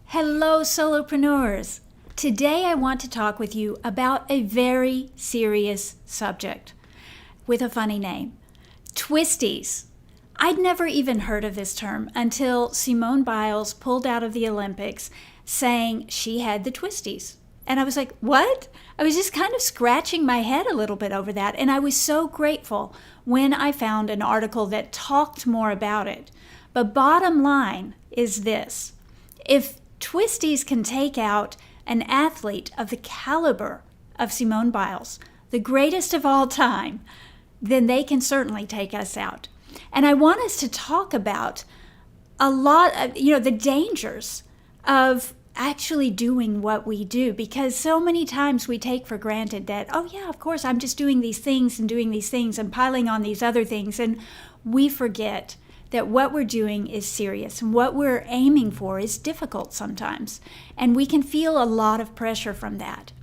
Hello, solopreneurs. Today I want to talk with you about a very serious subject with a funny name, twisties. I'd never even heard of this term until Simone Biles pulled out of the Olympics saying she had the twisties. And I was like, what? I was just kind of scratching my head a little bit over that. And I was so grateful when I found an article that talked more about it. But bottom line is this. If twisties can take out an athlete of the caliber of Simone Biles, the greatest of all time, then they can certainly take us out. And I want us to talk about a lot of, the dangers of actually doing what we do, because so many times we take for granted that, oh yeah, of course, I'm just doing these things and piling on these other things. And we forget that what we're doing is serious and what we're aiming for is difficult sometimes. And we can feel a lot of pressure from that.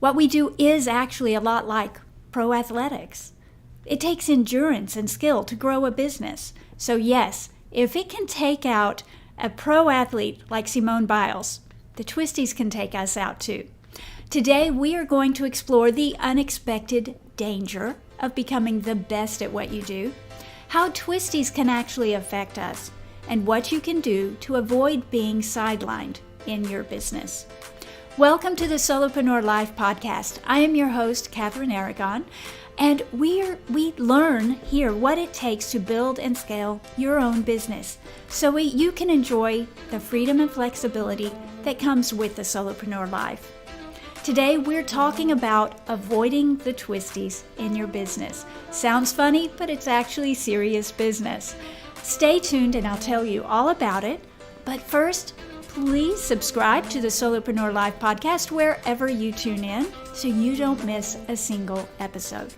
What we do is actually a lot like pro athletics. It takes endurance and skill to grow a business. So yes, if it can take out a pro athlete like Simone Biles, the twisties can take us out too. Today we are going to explore the unexpected danger of becoming the best at what you do, how twisties can actually affect us, and what you can do to avoid being sidelined in your business. Welcome to the Solopreneur Life Podcast. I am your host, Kathryn Aragon, and we learn here what it takes to build and scale your own business so you can enjoy the freedom and flexibility that comes with the solopreneur life. Today, we're talking about avoiding the twisties in your business. Sounds funny, but it's actually serious business. Stay tuned and I'll tell you all about it. But first, please subscribe to the Solopreneur Life Podcast wherever you tune in so you don't miss a single episode.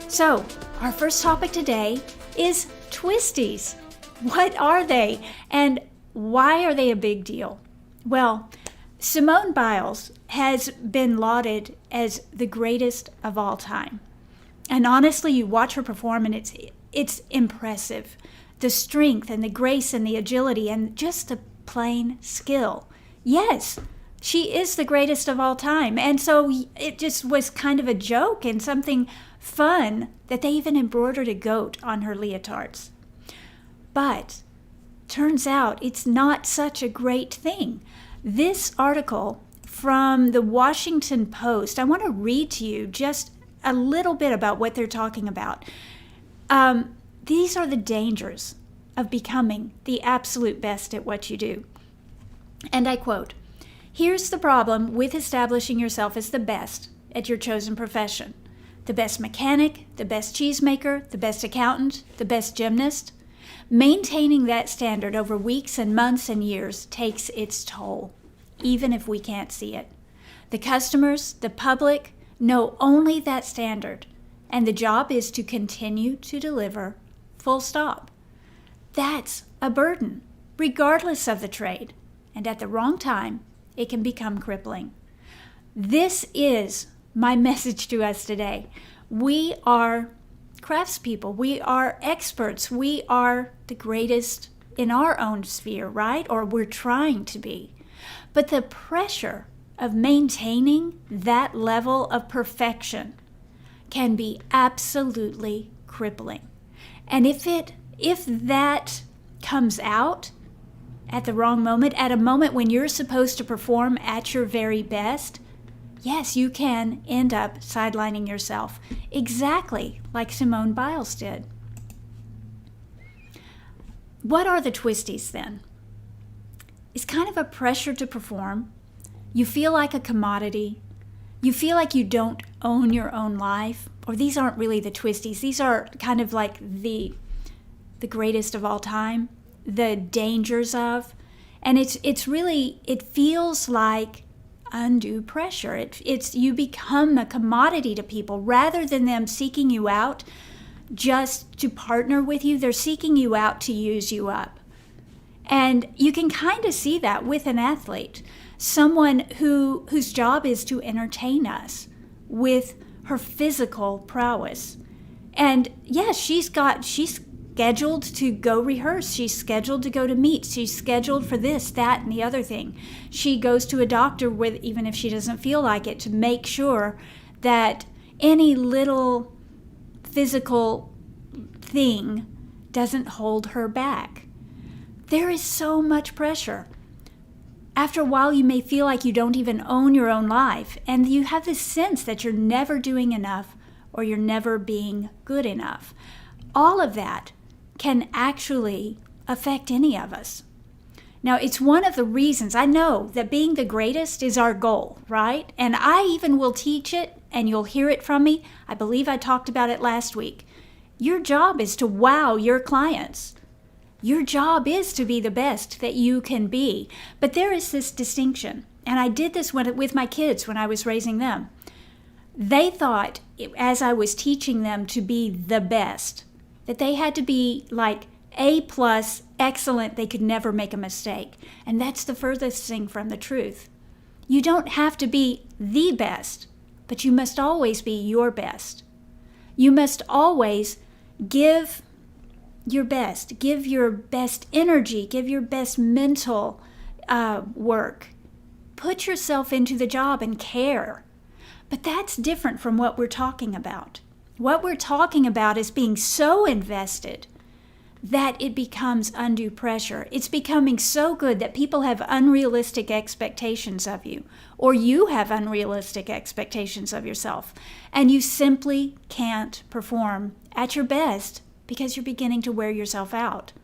So, our first topic today is twisties. What are they and why are they a big deal? Well, Simone Biles has been lauded as the greatest of all time. And honestly, you watch her perform and it's impressive. The strength and the grace and the agility and just the plain skill. Yes, she is the greatest of all time. And so it just was kind of a joke and something fun that they even embroidered a goat on her leotards. But turns out it's not such a great thing. This article from the Washington Post, I want to read to you just a little bit about what they're talking about. These are the dangers of becoming the absolute best at what you do. And I quote, "Here's the problem with establishing yourself as the best at your chosen profession. The best mechanic, the best cheesemaker, the best accountant, the best gymnast. Maintaining that standard over weeks and months and years takes its toll, even if we can't see it. The customers, the public, know only that standard, and the job is to continue to deliver, full stop. That's a burden, regardless of the trade, and at the wrong time, it can become crippling." This is my message to us today. We are craftspeople. We are experts. We are the greatest in our own sphere, right? Or we're trying to be. But the pressure of maintaining that level of perfection can be absolutely crippling. And if that comes out at the wrong moment, at a moment when you're supposed to perform at your very best, yes, you can end up sidelining yourself, exactly like Simone Biles did. What are the twisties then? It's kind of a pressure to perform. You feel like a commodity. You feel like you don't own your own life. Or these aren't really the twisties. These are kind of like the greatest of all time, the dangers of. And it feels like undue pressure. You become a commodity to people rather than them seeking you out just to partner with you. They're seeking you out to use you up. And you can kind of see that with an athlete, someone whose job is to entertain us with her physical prowess. And yes, she's scheduled to go rehearse. She's scheduled to go to meet. She's scheduled for this, that, and the other thing. She goes to a doctor with, even if she doesn't feel like it, to make sure that any little physical thing doesn't hold her back. There is so much pressure. After a while, you may feel like you don't even own your own life, and you have this sense that you're never doing enough or you're never being good enough. All of that can actually affect any of us. Now, it's one of the reasons I know that being the greatest is our goal, right? And I even will teach it, and you'll hear it from me. I believe I talked about it last week. Your job is to wow your clients. Your job is to be the best that you can be. But there is this distinction, and I did this with my kids when I was raising them. They thought, as I was teaching them to be the best, that they had to be like A+, excellent, they could never make a mistake. And that's the furthest thing from the truth. You don't have to be the best, but you must always be your best. You must always give your best, give your best energy, give your best mental work. Put yourself into the job and care. But that's different from what we're talking about. What we're talking about is being so invested that it becomes undue pressure. It's becoming so good that people have unrealistic expectations of you, or you have unrealistic expectations of yourself, and you simply can't perform at your best because you're beginning to wear yourself out.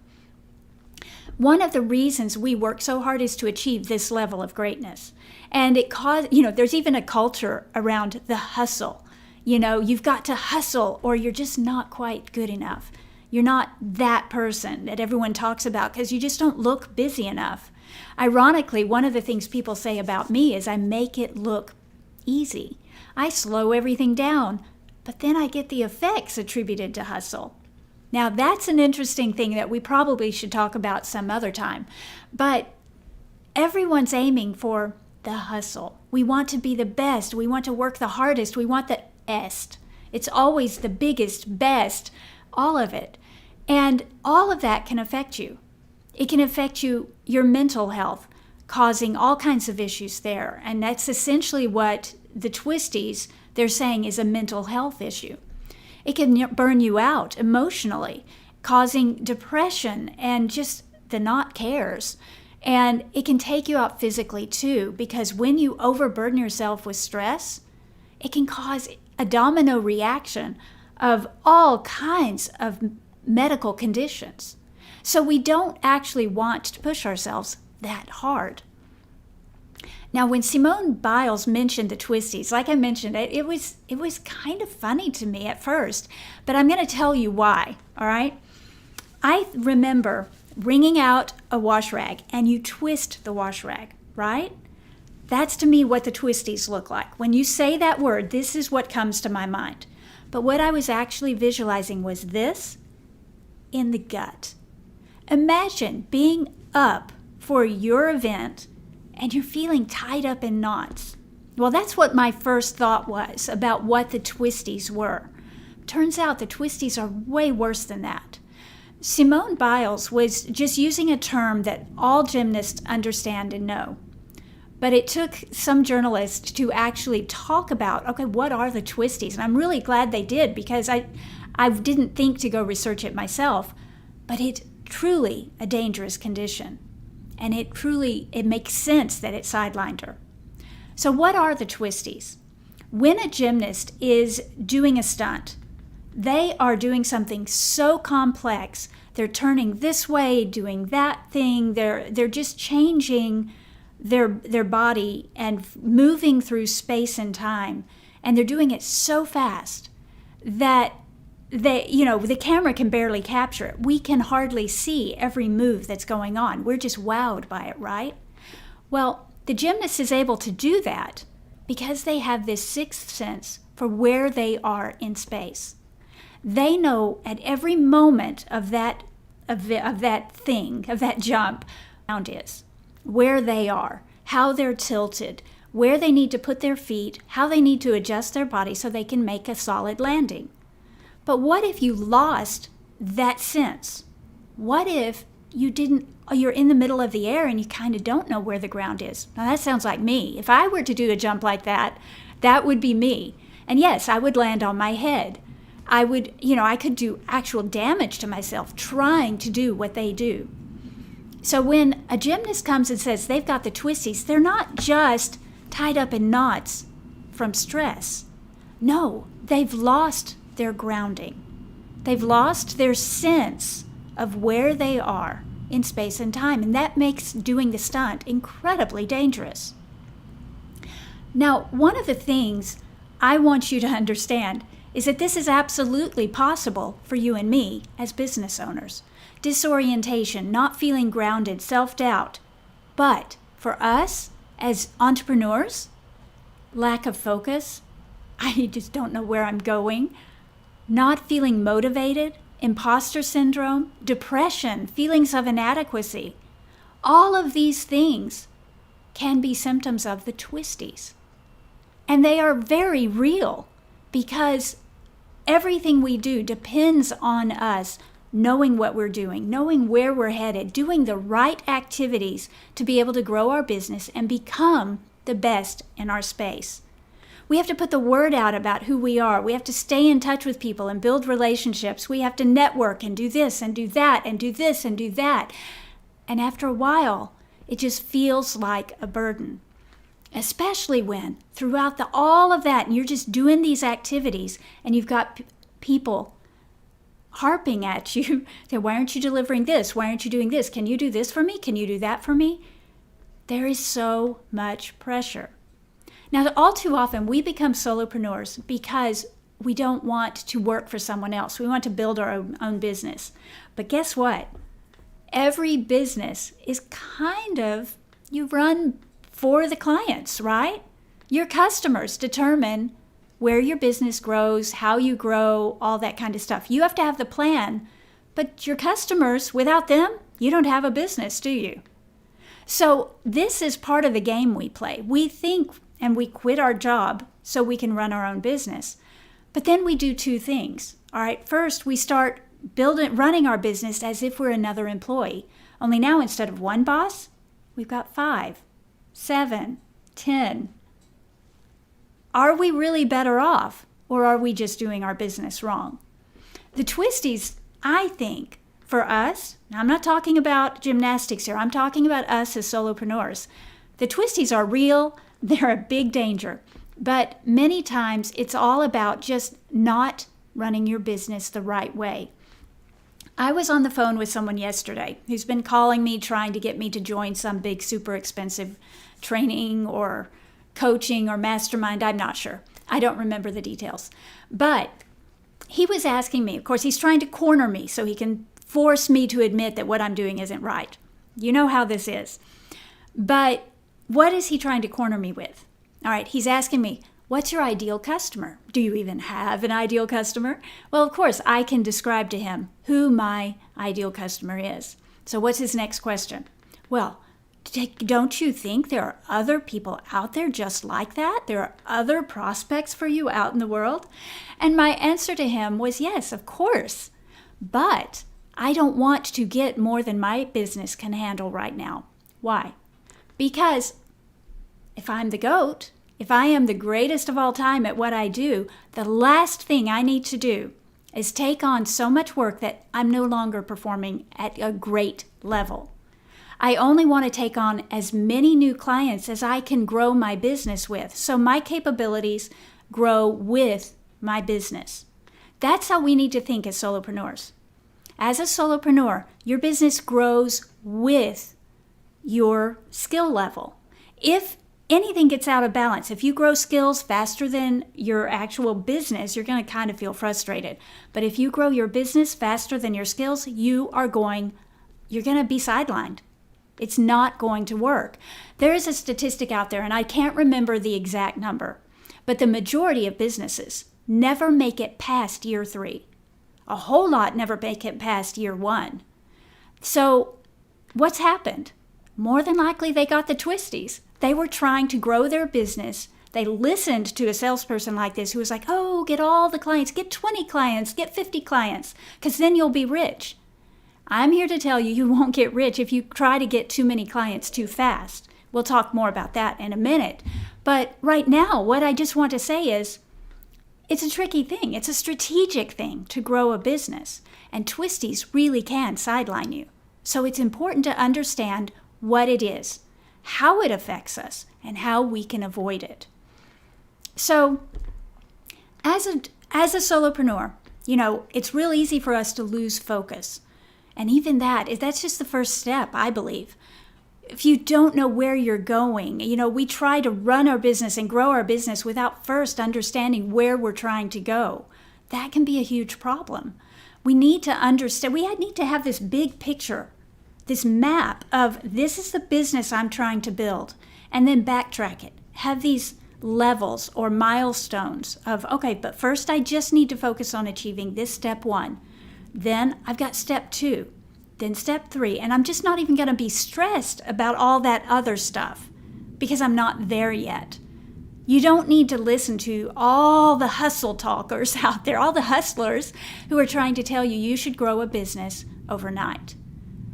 One of the reasons we work so hard is to achieve this level of greatness. And there's even a culture around the hustle. You've got to hustle or you're just not quite good enough. You're not that person that everyone talks about because you just don't look busy enough. Ironically, one of the things people say about me is I make it look easy. I slow everything down, but then I get the effects attributed to hustle. Now, that's an interesting thing that we probably should talk about some other time. But everyone's aiming for the hustle. We want to be the best. We want to work the hardest. We want the est. It's always the biggest, best, all of it. And all of that can affect you. It can affect your mental health, causing all kinds of issues there. And that's essentially what the Twisties, they're saying is a mental health issue. It can burn you out emotionally, causing depression and just the not cares. And it can take you out physically too, because when you overburden yourself with stress, it can cause a domino reaction of all kinds of medical conditions. So we don't actually want to push ourselves that hard. Now, when Simone Biles mentioned the Twisties, like I mentioned, it was kind of funny to me at first, but I'm going to tell you why, all right? I remember wringing out a wash rag, and you twist the wash rag, right? That's to me what the Twisties look like. When you say that word, this is what comes to my mind. But what I was actually visualizing was this in the gut. Imagine being up for your event and you're feeling tied up in knots. Well, that's what my first thought was about what the Twisties were. Turns out the Twisties are way worse than that. Simone Biles was just using a term that all gymnasts understand and know. But it took some journalists to actually talk about, okay, what are the Twisties? And I'm really glad they did, because I didn't think to go research it myself. But it's truly a dangerous condition. And it makes sense that it sidelined her. So what are the Twisties? When a gymnast is doing a stunt, they are doing something so complex. They're turning this way, doing that thing. They're just changing their body and moving through space and time. And they're doing it so fast that the camera can barely capture it. We can hardly see every move that's going on. We're just wowed by it, right? Well, the gymnast is able to do that because they have this sixth sense for where they are in space. They know at every moment of that jump, sound is, where they are, how they're tilted, where they need to put their feet, how they need to adjust their body so they can make a solid landing. But what if you lost that sense? What if you're in the middle of the air and you kind of don't know where the ground is? Now that sounds like me. If I were to do a jump like that, that would be me. And yes, I would land on my head. I could do actual damage to myself trying to do what they do. So when a gymnast comes and says they've got the twisties, they're not just tied up in knots from stress. No, they've lost their grounding. They've lost their sense of where they are in space and time, and that makes doing the stunt incredibly dangerous. Now, one of the things I want you to understand is that this is absolutely possible for you and me as business owners. Disorientation, not feeling grounded, self-doubt. But for us as entrepreneurs, lack of focus, I just don't know where I'm going, not feeling motivated, imposter syndrome, depression, feelings of inadequacy, all of these things can be symptoms of the twisties. And they are very real because everything we do depends on us knowing what we're doing, knowing where we're headed, doing the right activities to be able to grow our business and become the best in our space. We have to put the word out about who we are. We have to stay in touch with people and build relationships. We have to network and do this and do that and do this and do that. And after a while, it just feels like a burden. Especially when throughout all of that, and you're just doing these activities and you've got people harping at you, why aren't you delivering this? Why aren't you doing this? Can you do this for me? Can you do that for me? There is so much pressure. Now, all too often, we become solopreneurs because we don't want to work for someone else. We want to build our own business. But guess what? Every business is you run for the clients, right? Your customers determine where your business grows, how you grow, all that kind of stuff. You have to have the plan, but your customers, without them, you don't have a business, do you? So this is part of the game we play. We think and we quit our job so we can run our own business. But then we do two things. All right, first we start running our business as if we're another employee. Only now instead of one boss, we've got 5, 7, 10. Are we really better off, or are we just doing our business wrong? The twisties, I think, for us, now I'm not talking about gymnastics here, I'm talking about us as solopreneurs. The twisties are real, they're a big danger, but many times it's all about just not running your business the right way. I was on the phone with someone yesterday who's been calling me, trying to get me to join some big, super expensive training or coaching or mastermind. I'm not sure. I don't remember the details. But he was asking me, of course, he's trying to corner me so he can force me to admit that what I'm doing isn't right. You know how this is. But what is he trying to corner me with? All right, he's asking me, what's your ideal customer? Do you even have an ideal customer? Well, of course, I can describe to him who my ideal customer is. So what's his next question? Well, don't you think there are other people out there just like that? There are other prospects for you out in the world? And my answer to him was, yes, of course. But I don't want to get more than my business can handle right now. Why? Because if I'm the GOAT, if I am the greatest of all time at what I do, the last thing I need to do is take on so much work that I'm no longer performing at a great level. I only want to take on as many new clients as I can grow my business with, so my capabilities grow with my business. That's how we need to think as solopreneurs. As a solopreneur, your business grows with your skill level. If anything gets out of balance, if you grow skills faster than your actual business, you're going to kind of feel frustrated. But if you grow your business faster than your skills, you're going to be sidelined. It's not going to work. There is a statistic out there, and I can't remember the exact number, but the majority of businesses never make it past year 3. A whole lot never make it past year 1. So what's happened? More than likely, they got the twisties. They were trying to grow their business They listened to a salesperson like this who was like, oh, get all the clients, get 20 clients, get 50 clients, because then you'll be rich. I'm here to tell you, you won't get rich if you try to get too many clients too fast. We'll talk more about that in a minute. But right now, what I just want to say is, it's a tricky thing. It's a strategic thing to grow a business. And twisties really can sideline you. So it's important to understand what it is, how it affects us, and how we can avoid it. So as a solopreneur, it's real easy for us to lose focus. And even that's just the first step, I believe. If you don't know where you're going, we try to run our business and grow our business without first understanding where we're trying to go. That can be a huge problem. We need to understand, we need to have this big picture, this map of this is the business I'm trying to build, and then backtrack it. Have these levels or milestones of, okay, but first I just need to focus on achieving this step 1. Then I've got step 2, then step 3, and I'm just not even going to be stressed about all that other stuff because I'm not there yet. You don't need to listen to all the hustle talkers out there, all the hustlers who are trying to tell you you should grow a business overnight.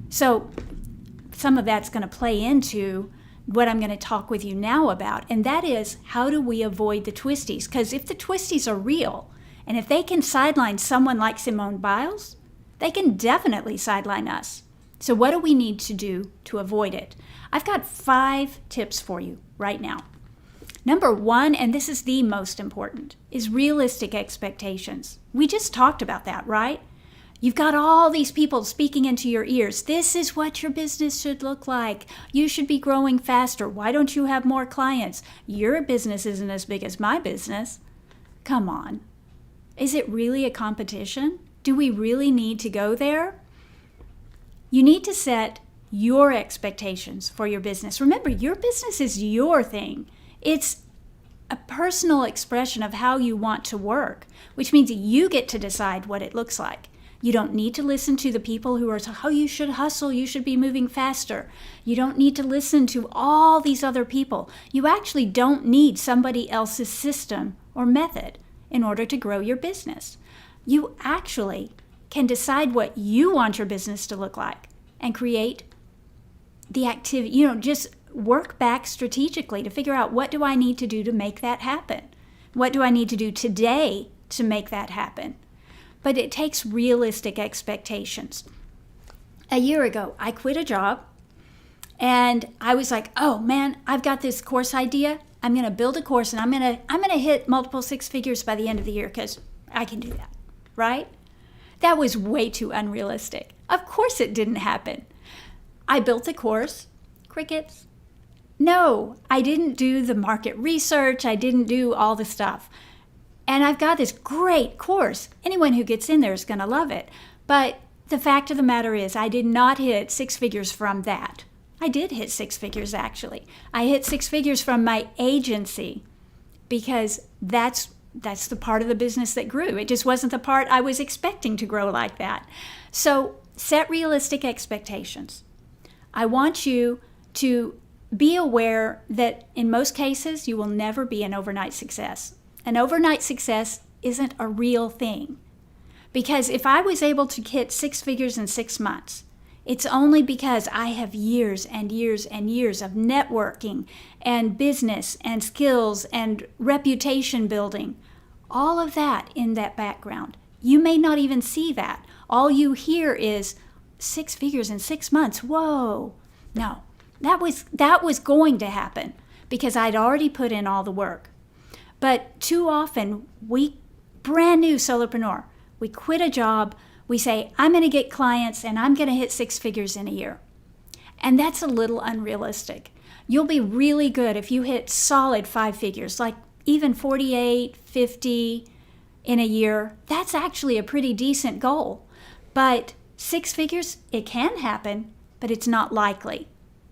So some of that's going to play into what I'm going to talk with you now about, and that is, how do we avoid the twisties? Because if the twisties are real, and if they can sideline someone like Simone Biles, they can definitely sideline us. So what do we need to do to avoid it? I've got 5 tips for you right now. Number 1, and this is the most important, is realistic expectations. We just talked about that, right? You've got all these people speaking into your ears. This is what your business should look like. You should be growing faster. Why don't you have more clients? Your business isn't as big as my business. Come on. Is it really a competition? Do we really need to go there? You need to set your expectations for your business. Remember, your business is your thing. It's a personal expression of how you want to work, which means you get to decide what it looks like. You don't need to listen to the people who are saying, oh, you should hustle, you should be moving faster. You don't need to listen to all these other people. You actually don't need somebody else's system or method in order to grow your business. You actually can decide what you want your business to look like and create the activity, just work back strategically to figure out, what do I need to do to make that happen? What do I need to do today to make that happen? But it takes realistic expectations. A year ago, I quit a job and I was like, oh man, I've got this course idea. I'm going to build a course and I'm going to hit multiple 6 figures by the end of the year because I can do that, right? That was way too unrealistic. Of course it didn't happen. I built the course, crickets. No, I didn't do the market research. I didn't do all the stuff. And I've got this great course. Anyone who gets in there is going to love it. But the fact of the matter is, I did not hit 6 figures from that. I did hit 6 figures, actually. I hit 6 figures from my agency because that's the part of the business that grew. It just wasn't the part I was expecting to grow like that. So set realistic expectations. I want you to be aware that in most cases, you will never be an overnight success. An overnight success isn't a real thing. Because if I was able to hit 6 figures in 6 months, it's only because I have years and years and years of networking and business and skills and reputation building. All of that in that background. You may not even see that. All you hear is 6 figures in 6 months. Whoa. No, that was going to happen because I'd already put in all the work. But too often, brand new solopreneur, we quit a job, we say, I'm going to get clients and I'm going to hit 6 figures in a year. And that's a little unrealistic. You'll be really good if you hit solid 5 figures, like even 48, 50 in a year. That's actually a pretty decent goal. But 6 figures, it can happen, but it's not likely.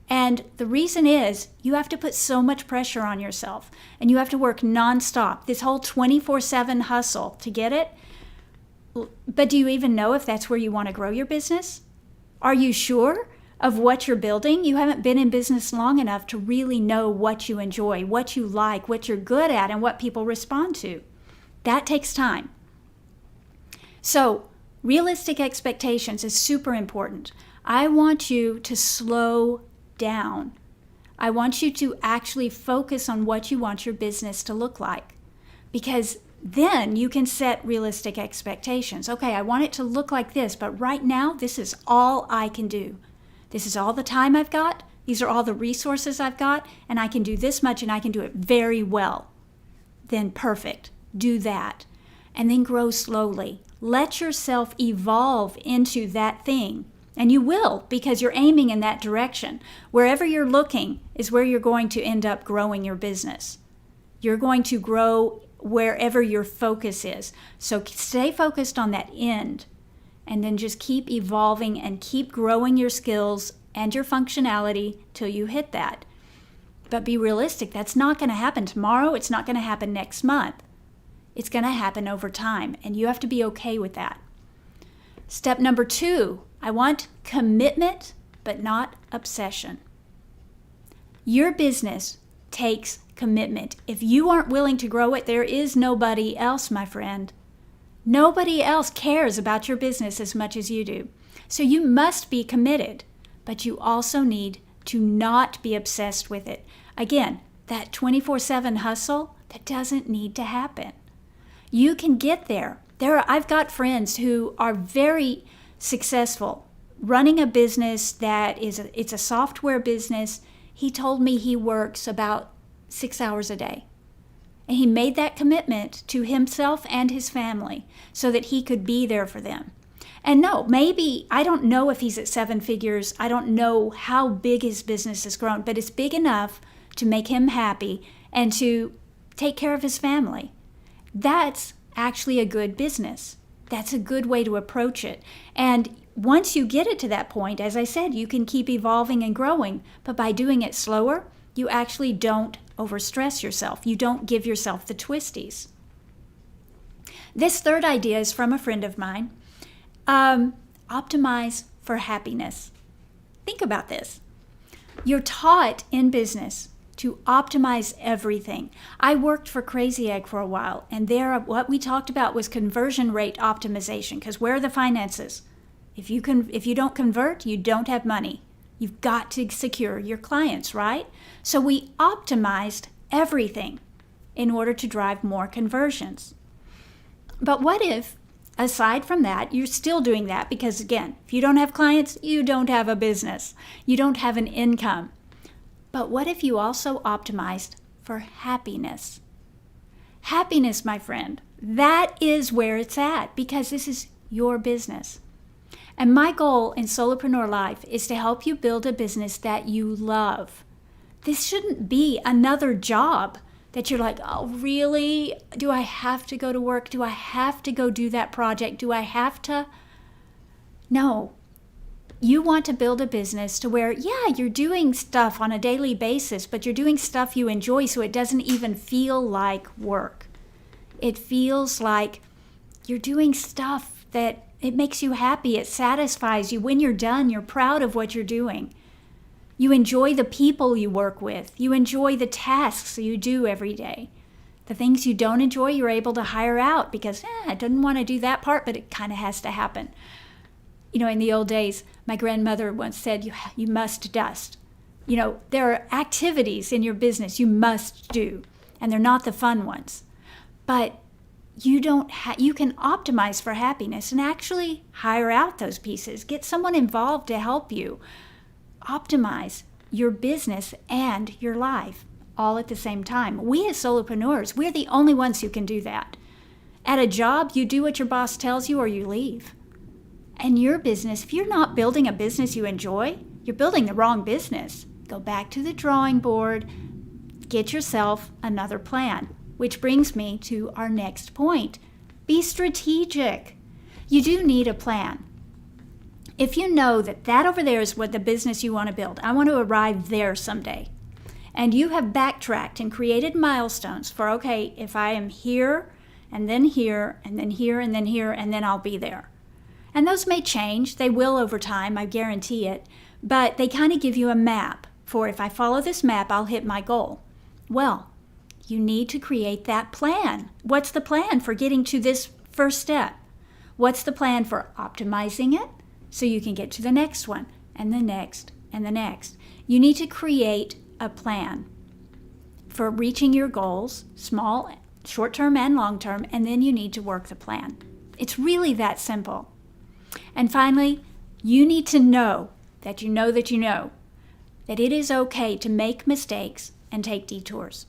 And the reason is you have to put so much pressure on yourself and you have to work nonstop, this whole 24/7 hustle to get it. But do you even know if that's where you want to grow your business? Are you sure? of what you're building. You haven't been in business long enough to really know what you enjoy, what you like, what you're good at, and what people respond to. That takes time. So, realistic expectations is super important. I want you to slow down. I want you to actually focus on what you want your business to look like, because then you can set realistic expectations. Okay, I want it to look like this, but right now, this is all I can do. This is all the time I've got. These are all the resources I've got, and I can do this much, and I can do it very well. Then perfect. Do that. And then grow slowly. Let yourself evolve into that thing. And you will, because you're aiming in that direction. Wherever you're looking is where you're going to end up growing your business. You're going to grow wherever your focus is. So stay focused on that end, and then just keep evolving and keep growing your skills and your functionality till you hit that. But be realistic. That's not going to happen tomorrow. It's not going to happen next month. It's going to happen over time, and you have to be okay with that. Step number 2, I want commitment, but not obsession. Your business takes commitment. If you aren't willing to grow it, there is nobody else, my friend. Nobody else cares about your business as much as you do. So you must be committed, but you also need to not be obsessed with it. Again, that 24/7 hustle, that doesn't need to happen. You can get there. I've got friends who are very successful running a business it's a software business. He told me he works about 6 hours a day. And he made that commitment to himself and his family so that he could be there for them. And no, maybe, I don't know if he's at 7 figures. I don't know how big his business has grown, but it's big enough to make him happy and to take care of his family. That's actually a good business. That's a good way to approach it. And once you get it to that point, as I said, you can keep evolving and growing, but by doing it slower, you actually don't overstress yourself. You don't give yourself the twisties. This third idea is from a friend of mine. Optimize for happiness. Think about this. You're taught in business to optimize everything. I worked for Crazy Egg for a while, and there what we talked about was conversion rate optimization, because where are the finances? If you don't convert, you don't have money. You've got to secure your clients, right? So we optimized everything in order to drive more conversions. But what if, aside from that, you're still doing that? Because again, if you don't have clients, you don't have a business. You don't have an income. But what if you also optimized for happiness? Happiness, my friend, that is where it's at, because this is your business. And my goal in Solopreneur Life is to help you build a business that you love. This shouldn't be another job that you're like, oh, really? Do I have to go to work? Do I have to go do that project? Do I have to? No. You want to build a business to where, yeah, you're doing stuff on a daily basis, but you're doing stuff you enjoy, so it doesn't even feel like work. It feels like you're doing stuff that it makes you happy. It satisfies you. When you're done, you're proud of what you're doing. You enjoy the people you work with. You enjoy the tasks you do every day. The things you don't enjoy, you're able to hire out because, I didn't want to do that part, but it kind of has to happen. You know, in the old days, my grandmother once said, you must dust. You know, there are activities in your business you must do, and they're not the fun ones. But you can optimize for happiness and actually hire out those pieces. Get someone involved to help you optimize your business and your life all at the same time. We as solopreneurs, we're the only ones who can do that. At a job, you do what your boss tells you or you leave. And your business, if you're not building a business you enjoy, you're building the wrong business. Go back to the drawing board, get yourself another plan. Which brings me to our next point. Be strategic. You do need a plan. If you know that over there is what the business you want to build, I want to arrive there someday, and you have backtracked and created milestones for, okay, if I am here, and then here, and then here, and then here, and then I'll be there. And those may change. They will over time, I guarantee it. but they kind of give you a map for if I follow this map, I'll hit my goal. Well, you need to create that plan. What's the plan for getting to this first step? What's the plan for optimizing it so you can get to the next one and the next and the next? You need to create a plan for reaching your goals, small, short-term and long-term, and then you need to work the plan. It's really that simple. And finally, you need to know that you know that you know that it is okay to make mistakes and take detours.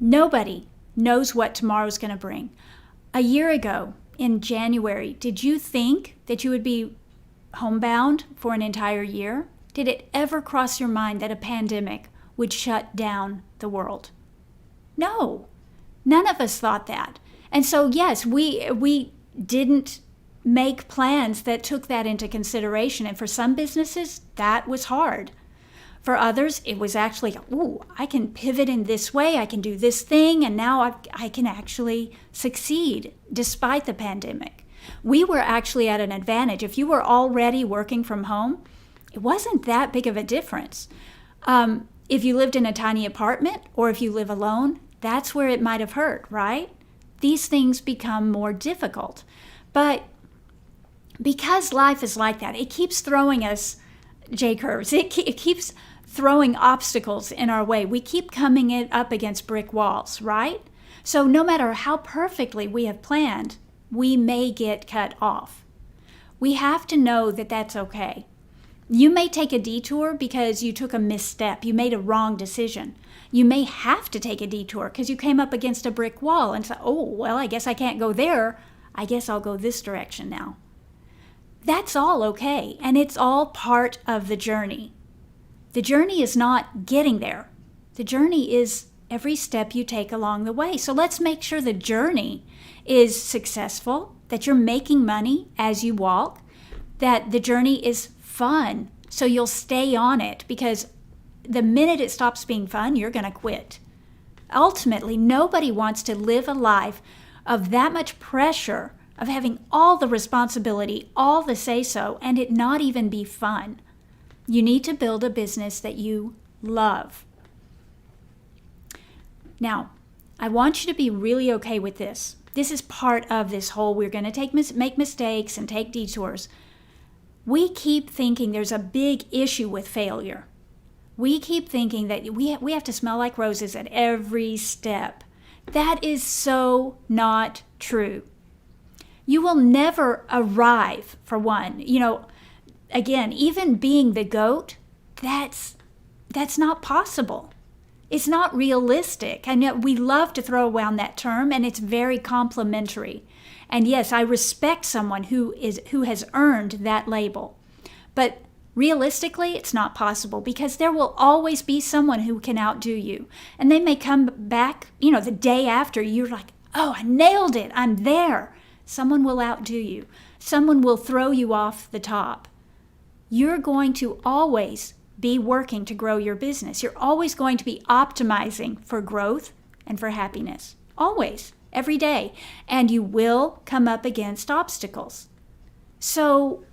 Nobody knows what tomorrow's going to bring. A year ago, in January, did you think that you would be homebound for an entire year? Did it ever cross your mind that a pandemic would shut down the world? No, none of us thought that. And so, yes, we didn't make plans that took that into consideration. And for some businesses, that was hard. For others, it was actually, I can pivot in this way, I can do this thing, and now I can actually succeed despite the pandemic. We were actually at an advantage. If you were already working from home, it wasn't that big of a difference. If you lived in a tiny apartment or if you live alone, that's where it might have hurt, right? These things become more difficult. But because life is like that, it keeps throwing us J-curves. It keeps throwing obstacles in our way. We keep coming up against brick walls, right? So no matter how perfectly we have planned, we may get cut off. We have to know that that's okay. You may take a detour because you took a misstep. You made a wrong decision. You may have to take a detour because you came up against a brick wall and said, I guess I can't go there. I guess I'll go this direction now. That's all okay, and it's all part of the journey. The journey is not getting there. The journey is every step you take along the way. So let's make sure the journey is successful, that you're making money as you walk, that the journey is fun, so you'll stay on it, because the minute it stops being fun, you're going to quit. Ultimately, nobody wants to live a life of that much pressure, of having all the responsibility, all the say-so, and it not even be fun. You need to build a business that you love. Now, I want you to be really okay with this. This is part of this whole, we're going to make mistakes and take detours. We keep thinking there's a big issue with failure. We keep thinking that we have to smell like roses at every step. That is so not true. You will never arrive, for one. Again, even being the GOAT, that's not possible. It's not realistic. I know we love to throw around that term, and it's very complimentary. And yes, I respect someone who has earned that label. But realistically, it's not possible, because there will always be someone who can outdo you. And they may come back, the day after, you're like, I nailed it, I'm there. Someone will outdo you. Someone will throw you off the top. You're going to always be working to grow your business. You're always going to be optimizing for growth and for happiness. Always, every day. And you will come up against obstacles. So,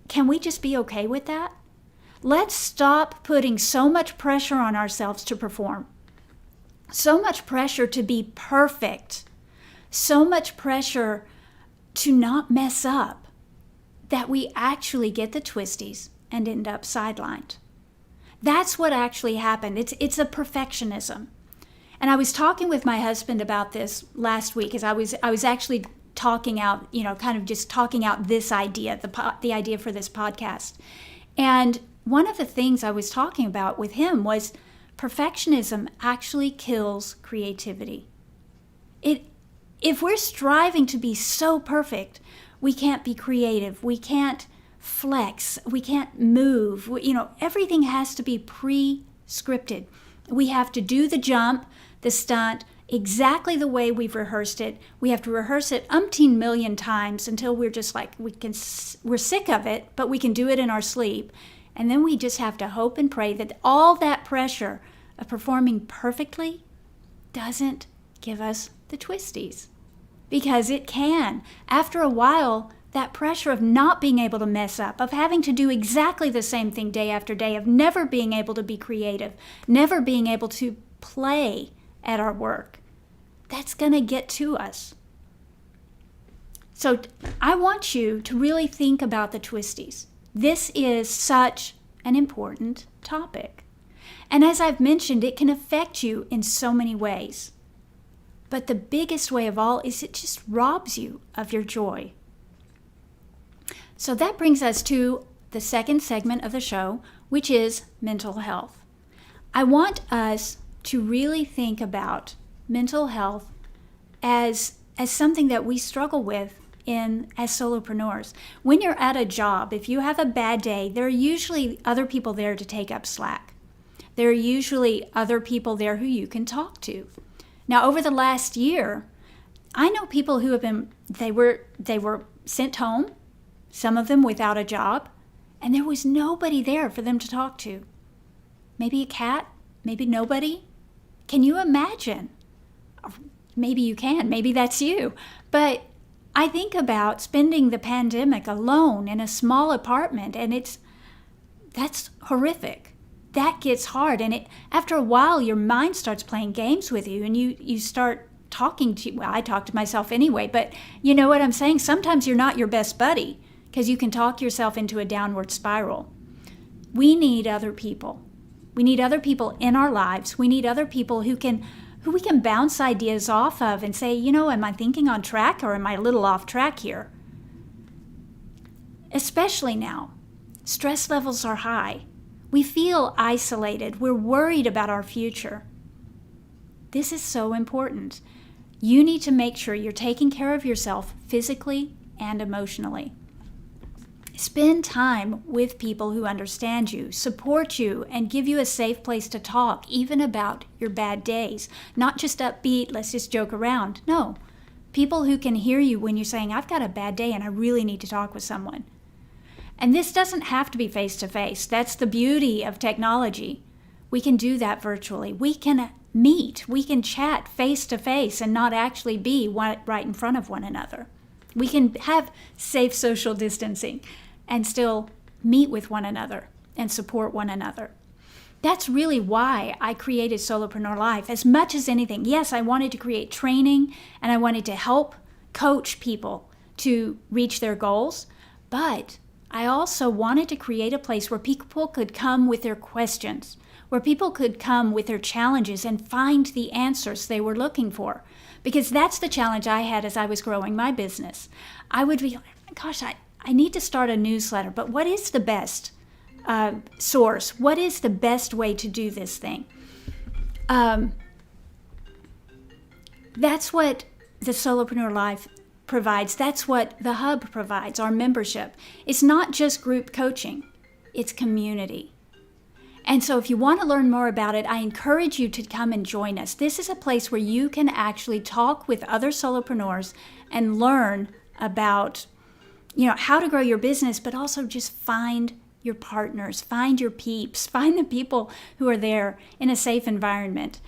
can we just be okay with that? Let's stop putting so much pressure on ourselves to perform. So much pressure to be perfect. So much pressure to not mess up, that we actually get the twisties and end up sidelined. That's what actually happened. It's a perfectionism. And I was talking with my husband about this last week, as I was actually talking out, kind of just talking out this idea, the idea for this podcast. And one of the things I was talking about with him was perfectionism actually kills creativity. If we're striving to be so perfect, we can't be creative. We can't flex. We can't move. Everything has to be pre-scripted. We have to do the jump, the stunt, exactly the way we've rehearsed it. We have to rehearse it umpteen million times until we're just like, we're sick of it, but we can do it in our sleep. And then we just have to hope and pray that all that pressure of performing perfectly doesn't give us the twisties. Because it can. After a while, that pressure of not being able to mess up, of having to do exactly the same thing day after day, of never being able to be creative, never being able to play at our work. That's going to get to us. So I want you to really think about the twisties. This is such an important topic. And as I've mentioned, it can affect you in so many ways. But the biggest way of all is it just robs you of your joy. So that brings us to the second segment of the show, which is mental health. I want us to really think about mental health as something that we struggle with as solopreneurs. When you're at a job, if you have a bad day, there are usually other people there to take up slack. There are usually other people there who you can talk to. Now, over the last year, I know people who have been, they were sent home, some of them without a job, and there was nobody there for them to talk to. Maybe a cat, maybe nobody. Can you imagine? Maybe you can, maybe that's you. But I think about spending the pandemic alone in a small apartment, and that's horrific. That gets hard, and after a while, your mind starts playing games with you, and you start talking to, well, I talk to myself anyway, but you know what I'm saying? Sometimes you're not your best buddy, because you can talk yourself into a downward spiral. We need other people. We need other people in our lives. We need other people who we can bounce ideas off of and say, am I thinking on track or am I a little off track here? Especially now, stress levels are high. We feel isolated. We're worried about our future. This is so important. You need to make sure you're taking care of yourself physically and emotionally. Spend time with people who understand you, support you, and give you a safe place to talk, even about your bad days. Not just upbeat, let's just joke around. No, people who can hear you when you're saying, I've got a bad day and I really need to talk with someone. And this doesn't have to be face-to-face. That's the beauty of technology. We can do that virtually. We can meet, we can chat face-to-face and not actually be right in front of one another. We can have safe social distancing and still meet with one another and support one another. That's really why I created Solopreneur Life. As much as anything, yes, I wanted to create training and I wanted to help coach people to reach their goals, but I also wanted to create a place where people could come with their questions, where people could come with their challenges and find the answers they were looking for. Because that's the challenge I had as I was growing my business. I would be, gosh, I need to start a newsletter, but what is the best source? What is the best way to do this thing? That's what the Solopreneur Life provides. That's what the Hub provides, our membership. It's not just group coaching, it's community. And so if you want to learn more about it, I encourage you to come and join us. This is a place where you can actually talk with other solopreneurs and learn about, how to grow your business, but also just find your partners, find your peeps, find the people who are there in a safe environment.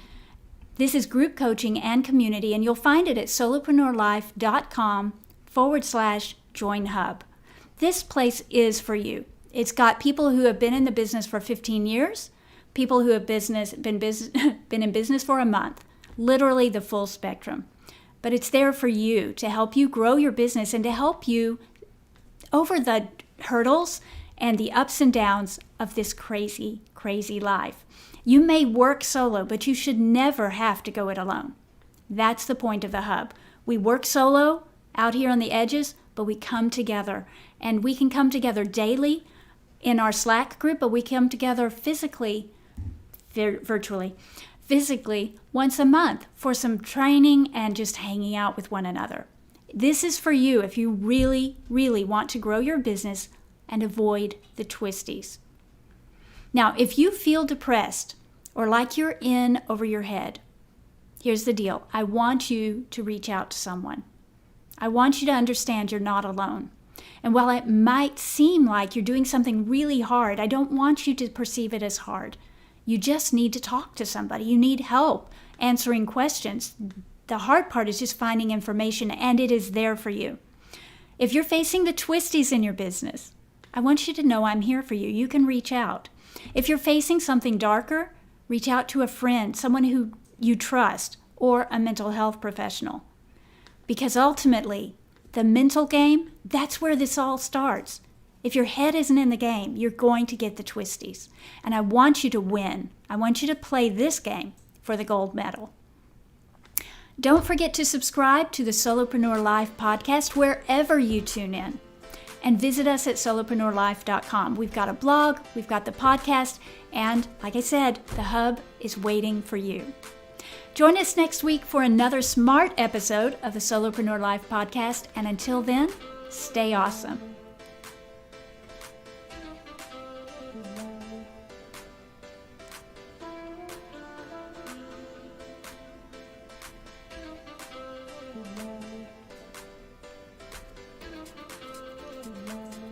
This is group coaching and community, and you'll find it at solopreneurlife.com/join hub. This place is for you. It's got people who have been in the business for 15 years, people who have been in business for a month, literally the full spectrum. But it's there for you to help you grow your business and to help you over the hurdles and the ups and downs of this crazy, crazy life. You may work solo, but you should never have to go it alone. That's the point of the Hub. We work solo out here on the edges, but we come together. And we can come together daily in our Slack group, but we come together physically once a month for some training and just hanging out with one another. This is for you if you really, really want to grow your business and avoid the twisties. Now, if you feel depressed or like you're in over your head, here's the deal. I want you to reach out to someone. I want you to understand you're not alone. And while it might seem like you're doing something really hard, I don't want you to perceive it as hard. You just need to talk to somebody. You need help answering questions. The hard part is just finding information, and it is there for you. If you're facing the twisties in your business, I want you to know I'm here for you. You can reach out. If you're facing something darker, reach out to a friend, someone who you trust, or a mental health professional. Because ultimately, the mental game, that's where this all starts. If your head isn't in the game, you're going to get the twisties. And I want you to win. I want you to play this game for the gold medal. Don't forget to subscribe to the Solopreneur Life Podcast wherever you tune in. And visit us at solopreneurlife.com. We've got a blog, we've got the podcast, and like I said, the hub is waiting for you. Join us next week for another smart episode of the Solopreneur Life Podcast. And until then, stay awesome.